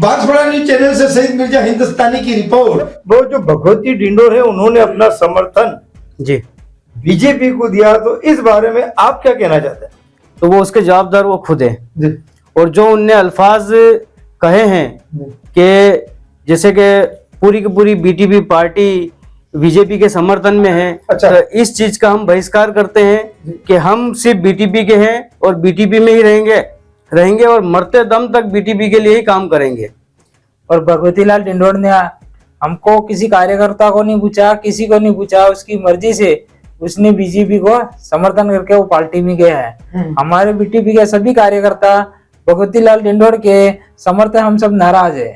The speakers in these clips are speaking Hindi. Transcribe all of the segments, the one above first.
बांसवाड़ा न्यूज चैनल से सईद मिर्जा हिंदुस्तानी की रिपोर्ट। वो जो भगवती डिंडोर है उन्होंने अपना समर्थन जी बीजेपी को दिया, तो इस बारे में आप क्या कहना चाहते हैं? तो वो उसके जवाबदार वो खुद है। जी और जो उनने अल्फाज कहे हैं कि जैसे कि पूरी की पूरी बीटीपी पार्टी बीजेपी के समर्थन में है, अच्छा। तो इस चीज का हम बहिष्कार करते हैं कि हम सिर्फ बीटीपी के हैं और बीटीपी में ही रहेंगे और मरते दम तक बीटीपी के लिए ही काम करेंगे। और भगवती लाल डिंडोर ने हमको किसी कार्यकर्ता को नहीं पूछा, किसी को नहीं पूछा, उसकी मर्जी से उसने बीजेपी को समर्थन करके वो पार्टी में गया है। हमारे बीटीपी के सभी कार्यकर्ता भगवती लाल डिंडोर के समर्थन हम सब नाराज है,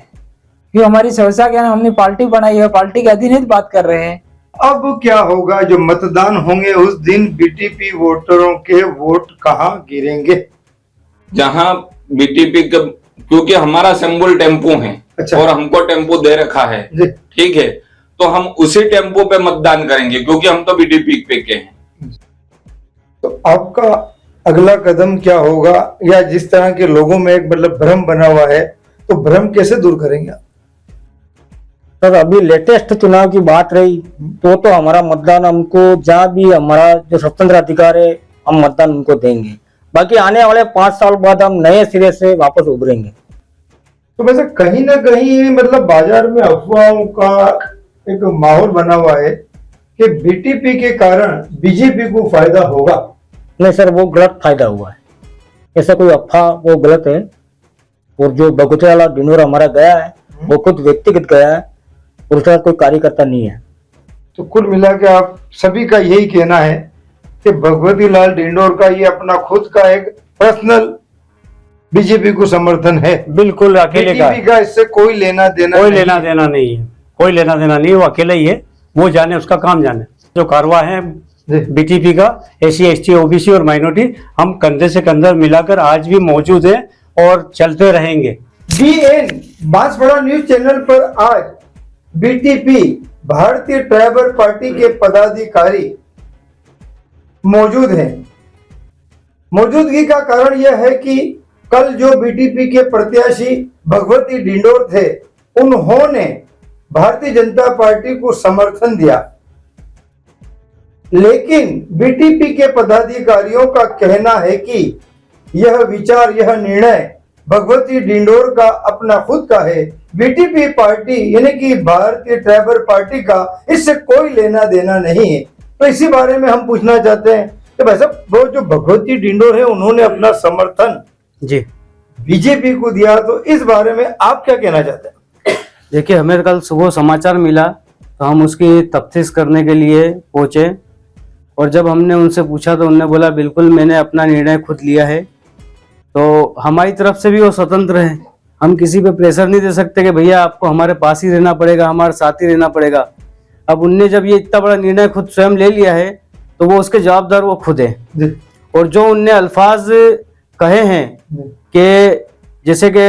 क्योंकि हमारी संस्था क्या है, हमने पार्टी बनाई है, पार्टी के अधीन ही बात कर रहे हैं। अब क्या होगा? जो मतदान होंगे उस दिन बीटीपी वोटरों के वोट कहाँ गिरेंगे? जहां बीटीपी के, क्योंकि हमारा सिंबल टेम्पो है। अच्छा। और हमको टेम्पो दे रखा है, ठीक है, तो हम उसी टेम्पो पे मतदान करेंगे क्योंकि हम तो बीटीपी पे के हैं। तो आपका अगला कदम क्या होगा? या जिस तरह के लोगों में एक मतलब भ्रम बना हुआ है, तो भ्रम कैसे दूर करेंगे आप? सर अभी लेटेस्ट चुनाव की बात रही तो हमारा मतदान हमको जहाँ भी हमारा जो स्वतंत्र अधिकार है हम मतदान उनको देंगे। बाकी आने वाले 5 साल बाद हम नए सिरे से वापस उभरेंगे। तो वैसे कहीं ना कहीं मतलब बाजार में अफवाहों का एक माहौल बना हुआ है कि बीटीपी के कारण बीजेपी को फायदा होगा। नहीं सर, वो गलत फायदा हुआ है, ऐसा कोई अफवाह वो गलत है। और जो भगवती लाल डिंडोर हमारा गया है वो खुद व्यक्तिगत गया है और उसका कोई कार्यकर्ता नहीं है। तो कुल मिला के आप सभी का यही कहना है कि भगवती लाल डिंडोर का ये अपना खुद का एक पर्सनल बीजेपी को समर्थन है। बिल्कुल अकेले का, बीजेपी का इससे कोई लेना देना कोई नहीं। लेना देना नहीं है, कोई लेना देना नहीं है, वो अकेला ही है, वो जाने उसका काम जाने। जो कारवा है बीटीपी का, एससी एसटी ओबीसी और माइनॉरिटी, हम कंधे से कंधा मिलाकर आज भी मौजूद हैं और चलते रहेंगे। बीएन बांसवाड़ा न्यूज चैनल पर आज बीटीपी भारतीय ट्राइबल पार्टी के पदाधिकारी मौजूद हैं। मौजूदगी का कारण यह है कि कल जो बीटीपी के प्रत्याशी भगवती डिंडोर थे उन्होंने भारतीय जनता पार्टी को समर्थन दिया, लेकिन बीटीपी के पदाधिकारियों का कहना है कि यह विचार, यह निर्णय भगवती डिंडोर का अपना खुद का है। बीटीपी पार्टी यानी कि भारतीय ट्राइबल पार्टी का इससे कोई लेना देना नहीं है। तो इसी बारे में हम पूछना चाहते हैं कि भाई साहब, वो जो भगवती डिंडोर है उन्होंने अपना समर्थन जी बीजेपी को दिया, तो इस बारे में आप क्या कहना चाहते हैं? देखिए, हमें कल सुबह समाचार मिला तो हम उसकी तफ्तीश करने के लिए पहुंचे और जब हमने उनसे पूछा तो उन्होंने बोला बिल्कुल मैंने अपना निर्णय खुद लिया है। तो हमारी तरफ से भी वो स्वतंत्र है, हम किसी पे प्रेशर नहीं दे सकते कि भैया आपको हमारे पास ही रहना पड़ेगा, हमारे साथ ही रहना पड़ेगा। अब उनने जब ये इतना बड़ा निर्णय खुद स्वयं ले लिया है तो वो उसके जवाबदार वो खुद है। और जो उनने अल्फाज कहे हैं कि जैसे कि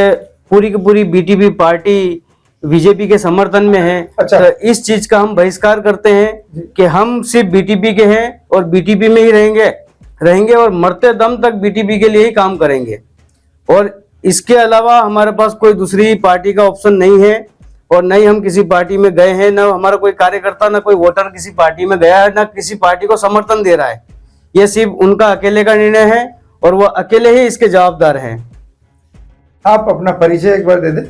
पूरी की पूरी बीटीपी पार्टी बीजेपी के समर्थन में है, अच्छा। तो इस चीज का हम बहिष्कार करते हैं कि हम सिर्फ बीटीपी के हैं और बीटीपी में ही रहेंगे और मरते दम तक बीटीपी के लिए ही काम करेंगे। और इसके अलावा हमारे पास कोई दूसरी पार्टी का ऑप्शन नहीं है और न ही हम किसी पार्टी में गए हैं, न हमारा कोई कार्यकर्ता, न कोई वोटर किसी पार्टी में गया है, न किसी पार्टी को समर्थन दे रहा है। ये सिर्फ उनका अकेले का निर्णय है और वो अकेले ही इसके जवाबदार हैं। आप अपना परिचय एक बार दे दें।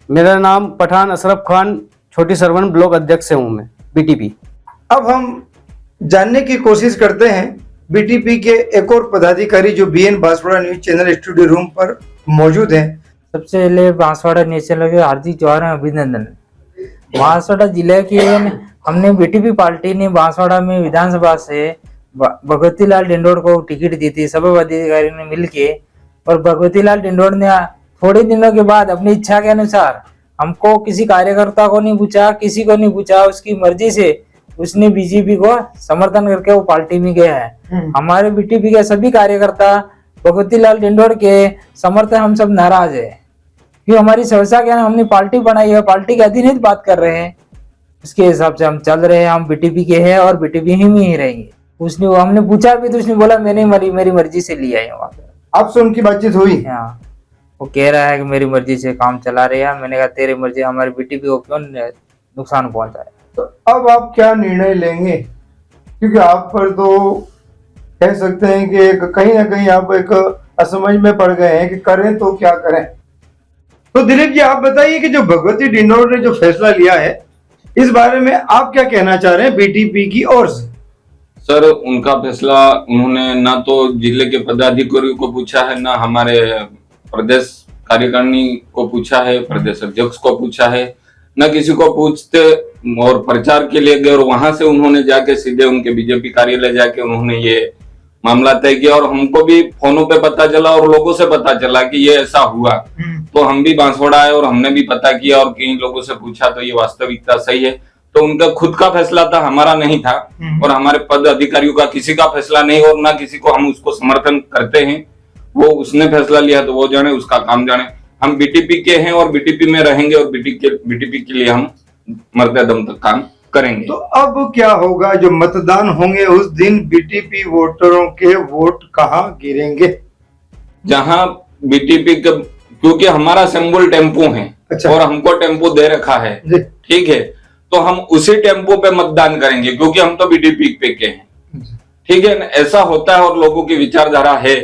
मेरा नाम पठान अशरफ खान, छोटी सरवन ब्लॉक अध्यक्ष से हूँ मैं, बीटीपी। अब हम जानने की कोशिश करते हैं बीटीपी के एक और पदाधिकारी जो BN Banswara news channel studio room पर मौजूद हैं। सबसे पहले बांसवाड़ा न्यूज चैनल के हार्दिक जवाहर अभिनंदन। बांसवाड़ा जिले की हमने बीटीपी पार्टी ने बांसवाड़ा में विधानसभा से भगवती लाल डिंडोर को टिकट दी थी, सभी पदाधिकारी ने मिलके। और भगवती लाल डिंडोर ने थोड़े दिनों के बाद अपनी इच्छा के अनुसार हमको किसी कार्यकर्ता को नहीं पूछा, किसी को नहीं पूछा, उसकी मर्जी से उसने बीजेपी को समर्थन करके वो पार्टी में गया है। हमारे बीटीपी के सभी कार्यकर्ता भगवती लाल डिंडोर के समर्थन हम सब नाराज है, क्योंकि हमारी संस्था क्या है, हमने पार्टी बनाई है, पार्टी के अधीन ही बात कर रहे हैं, उसके हिसाब से हम चल रहे हैं। हम बीटीपी के हैं और बीटीपी ही में ही रहेंगे। उसने हमने पूछा भी तो उसने बोला मैंने मेरी मर्जी से लिया है वहाँ पे। आपसे उनकी बातचीत हुई? हाँ। वो कह रहा है कि मेरी मर्जी से काम चला रहे हैं। मैंने कहा तेरी मर्जी, हमारी बीटीपी को क्यों नुकसान पहुंचाए। तो अब आप क्या निर्णय लेंगे, क्योंकि आप पर तो कह सकते हैं कि कहीं ना कहीं आप एक असमझ में पड़ गए हैं कि करें तो क्या करें। तो दिलीप जी आप बताइए कि जो भगवती डिंडोर ने जो फैसला लिया है इस बारे में आप क्या कहना चाह रहे हैं बीटीपी की ओर से। सर उनका फैसला उन्होंने ना तो जिले के पदाधिकारियों को पूछा है, ना हमारे प्रदेश कार्यकारिणी को पूछा है, प्रदेश अध्यक्ष को पूछा है, न किसी को पूछते और प्रचार के लिए गए और वहां से उन्होंने जाके सीधे उनके बीजेपी कार्यालय जाके उन्होंने ये मामला तय किया। और हमको भी फोनों पे पता चला और लोगों से पता चला कि ये ऐसा हुआ, तो हम भी बांसवाड़ा आए और हमने भी पता किया और कई लोगों से पूछा तो ये वास्तविकता सही है। तो उनका खुद का फैसला था, हमारा नहीं था और हमारे पद अधिकारियों का किसी का फैसला नहीं और ना किसी को हम उसको समर्थन करते हैं। वो उसने फैसला लिया तो वो जाने, उसका काम जाने। हम बीटीपी के हैं और बीटीपी में रहेंगे और बीटीपी के लिए हम मरते दम तक काम करेंगे। तो अब क्या होगा, जो मतदान होंगे उस दिन बीटीपी वोटरों के वोट कहाँ गिरेंगे? जहां बीटीपी के, क्योंकि हमारा सिंबल टेम्पो है अच्छा। और हमको टेम्पो दे रखा है, ठीक है, तो हम उसी टेम्पो पे मतदान करेंगे क्योंकि हम तो बीटीपी पे के हैं, ठीक है ना। ऐसा होता है और लोगों की विचारधारा है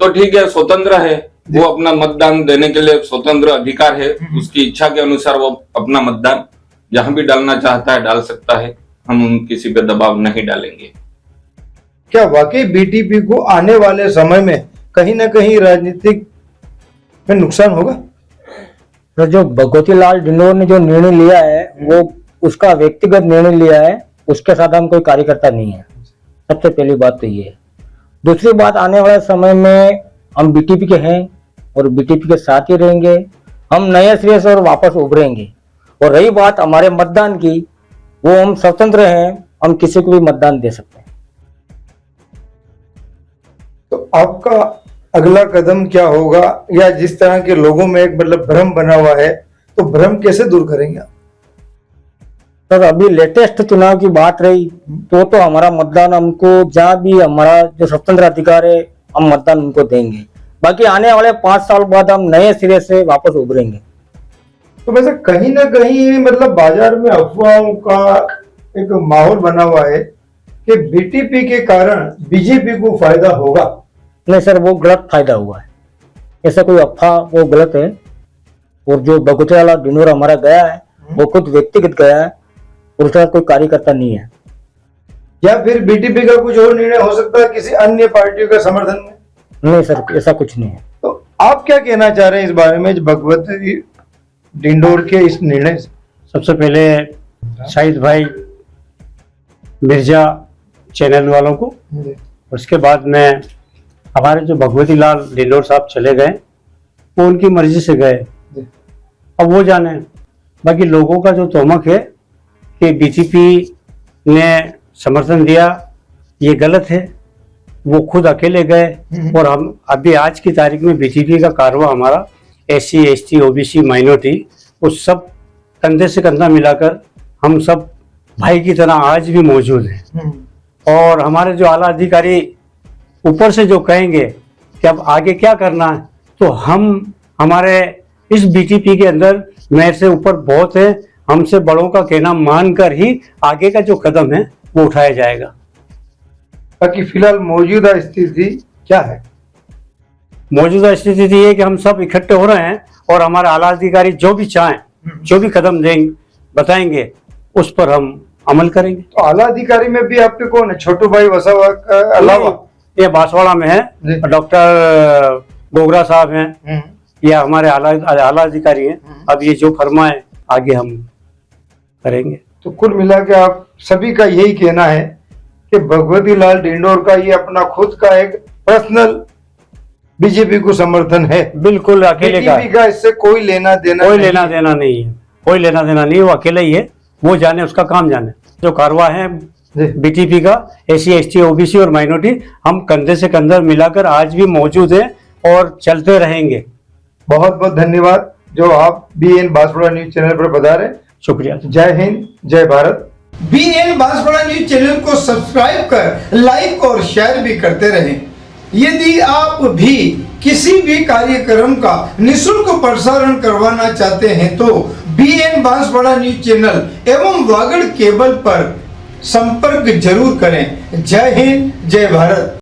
तो ठीक है, स्वतंत्र है, वो अपना मतदान देने के लिए स्वतंत्र अधिकार है, उसकी इच्छा के अनुसार वो अपना मतदान जहां भी डालना चाहता है डाल सकता है। हम किसी पे दबाव नहीं डालेंगे। क्या वाकई बीटीपी को आने वाले समय में कहीं ना कहीं राजनीतिक में नुकसान होगा? तो जो भगवती लाल डिंडोर ने जो निर्णय लिया है वो उसका व्यक्तिगत निर्णय लिया है, उसके साथ हम कोई कार्यकर्ता नहीं है। सबसे पहली बात तो ये है। दूसरी बात, आने वाले समय में हम बीटीपी के हैं और बीटीपी के साथ ही रहेंगे। हम नए सिरे से और वापस उभरेंगे। और रही बात हमारे मतदान की, वो हम स्वतंत्र हैं, हम किसी को भी मतदान दे सकते हैं। तो आपका अगला कदम क्या होगा, या जिस तरह के लोगों में एक मतलब भ्रम बना हुआ है तो भ्रम कैसे दूर करेंगे आप? सर अभी लेटेस्ट चुनाव की बात रही तो हमारा मतदान हमको जहाँ भी हमारा जो स्वतंत्र अधिकार है हम मतदान उनको देंगे। बाकी आने वाले 5 साल बाद हम नए सिरे से वापस उभरेंगे। तो वैसे कहीं ना कहीं मतलब बाजार में अफवाहों का एक माहौल बना हुआ है कि बीटीपी के कारण बीजेपी को फायदा होगा। नहीं सर, वो गलत फायदा हुआ है, ऐसा कोई अफवाह वो गलत है। और जो भगवती लाल डिंडोर हमारा गया है वो खुद व्यक्तिगत गया है और उसका कोई कार्यकर्ता नहीं है। या फिर बीटीपी का कुछ और निर्णय हो सकता है किसी अन्य पार्टी का समर्थन में? नहीं सर, ऐसा कुछ नहीं है। तो आप क्या कहना चाह रहे हैं इस बारे में, भगवती डिंडोर के इस निर्णय से? सबसे पहले शाहिद भाई मिर्जा चैनल वालों को, उसके बाद में हमारे जो भगवती लाल डिंडोर साहब चले गए वो उनकी मर्जी से गए, अब वो जाने। बाकी लोगों का जो तोहमक है कि बीजेपी ने समर्थन दिया, ये गलत है। वो खुद अकेले गए और हम अभी आज की तारीख में बीजेपी का कारवा हमारा SC ST OBC माइनॉरिटी उस सब कंधे से कंधा मिलाकर हम सब भाई की तरह आज भी मौजूद हैं। और हमारे जो आला अधिकारी ऊपर से जो कहेंगे कि अब आगे क्या करना है, तो हम हमारे इस बीटीपी के अंदर मेयर से ऊपर बहुत है, हमसे बड़ों का कहना मानकर ही आगे का जो कदम है वो उठाया जाएगा। बाकी फिलहाल मौजूदा स्थिति क्या है? मौजूदा स्थिति ये है कि हम सब इकट्ठे हो रहे हैं और हमारे आला अधिकारी जो भी चाहें, जो भी कदम देंगे बताएंगे, उस पर हम अमल करेंगे। तो आला अधिकारी में भी आपके कौन है? छोटू भाई वसावा के अलावा ये बांसवाड़ा में है, डॉक्टर गोगरा साहब हैं, या हमारे आला अधिकारी हैं। अब ये जो फरमाए आगे हम करेंगे। तो कुल मिला के आप सभी का यही कहना है कि भगवती लाल डिंडोर का ये अपना खुद का एक पर्सनल बीजेपी को समर्थन है, बिल्कुल अकेले का, बीजेपी का इससे कोई लेना देना कोई नहीं। लेना देना नहीं है, कोई लेना देना नहीं, वो अकेला ही है, वो जाने उसका काम जाने। जो कारवा है बीटीपी का SC ST OBC और माइनॉरिटी, हम कंधे से कंधा मिलाकर आज भी मौजूद है और चलते रहेंगे। बहुत बहुत धन्यवाद जो आप BN बांसवाड़ा न्यूज चैनल पर बता रहे। शुक्रिया। जय हिंद, जय Bharat. BN Banswara news channel को सब्सक्राइब कर लाइक और शेयर भी करते रहें। यदि आप भी किसी भी कार्यक्रम का निशुल्क प्रसारण करवाना चाहते हैं तो BN बांसवाड़ा न्यूज चैनल एवं वागड़ केबल पर संपर्क जरूर करें। जय हिंद, जय भारत।